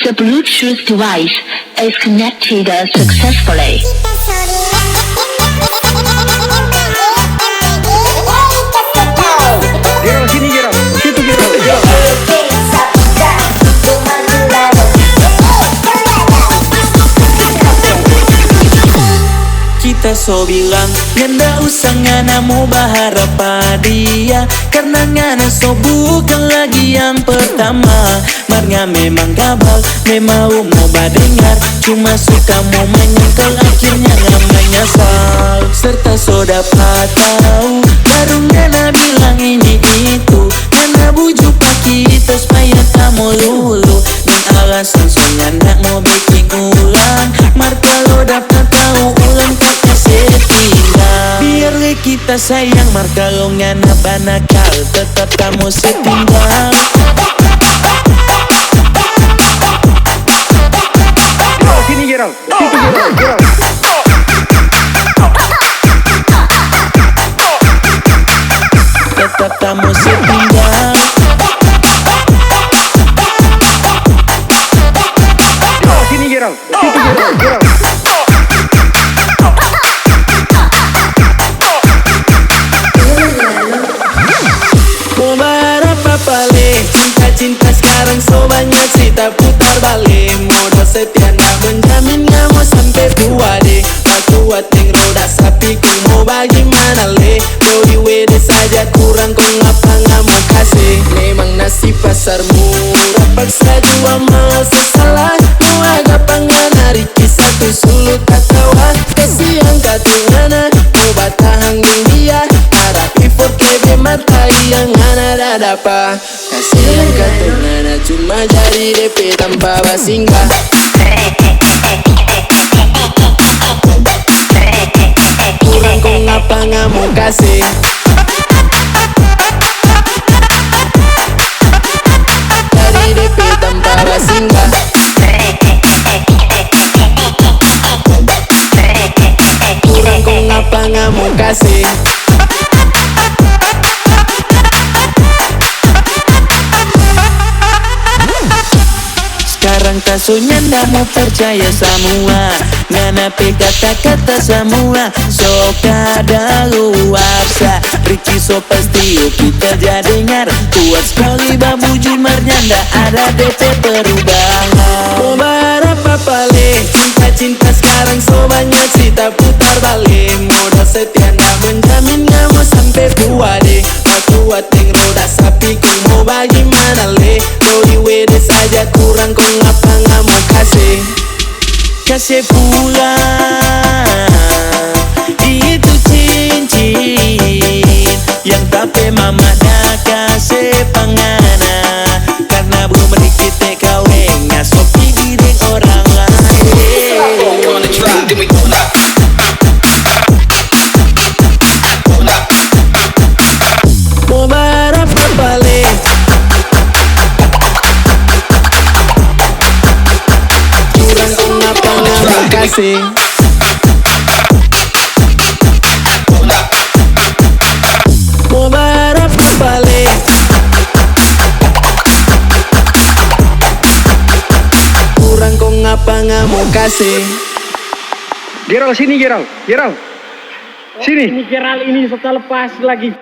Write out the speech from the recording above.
The Bluetooth device is connected successfully. Gerald, sini Gerald, situ Gerald. Kita so bilang ngana usah ngana mau berharap pada dia, karena ngana so bukan lagi yang pertama. Marga memang gabal, memang mau badengar, cuma suka mau menyangkal, akhirnya nggak menyesal. Serta so dapat tahu baru ngana bilang ini itu, ngana bujuk pak kita supaya kamu lulu. Dan alasan so ngana mau bikin ulang, mar kalau dapat tahu ulang setinggal. Biar kita sayang, mar kalau ngana banakal tetap kamu setinggal. Sini Gerald, situ Gerald. Tetap kamu setinggal. Sini Gerald, situ Gerald. Cinta sekarang so banyak cerita putar balik. Modal setia nak menjamin nggak mau sampai tua deh. Aku ating roda sapi ku mau bagaimana le. Roy wede saja kurang kau ngapa nggak mau kasih. Memang nasi pasar murah paksa jual malah sesalah. Mau agak panggana Riki satu sulut katawa. Kasihan katungana mau batahang dia. Harap effort kebe mata yang ana dadapa. Kasihan katungana cuma jadi DP tanpa basingga. Kurang kau ngapa nggak mau kasih. Jadi DP tanpa basingga. Kurang kau ngapa nggak mau kasih. Sekarang tasunya ndak mau percaya semua, ngana kata-kata semua. So kada luarsa Ricky so pasti yuk kita jadi dengar. Kuat sekali babu jumarnya ndak ada DP perubahan. Mau berapa pale cinta sekarang so banyak cerita putar balik. Modal setia ndak menjamin nggak mau sampai tua deh. Aku ating roda sapi ku mau bagaimana le. Roy wede saja kurang kau ngapa nggak mau kasih. Kasih pulang itu cincin yang tapi mama dah kasih pangana, karena belum dikit kawin ngasok diri orang lain. Mau berapa balik kurang kau ngapa nggak mau kasih. Mau berapa balik kurang kau ngapa nggak mau kasih. Gerald, sini Gerald. Sini. Ini Gerald ini suka lepas lagi.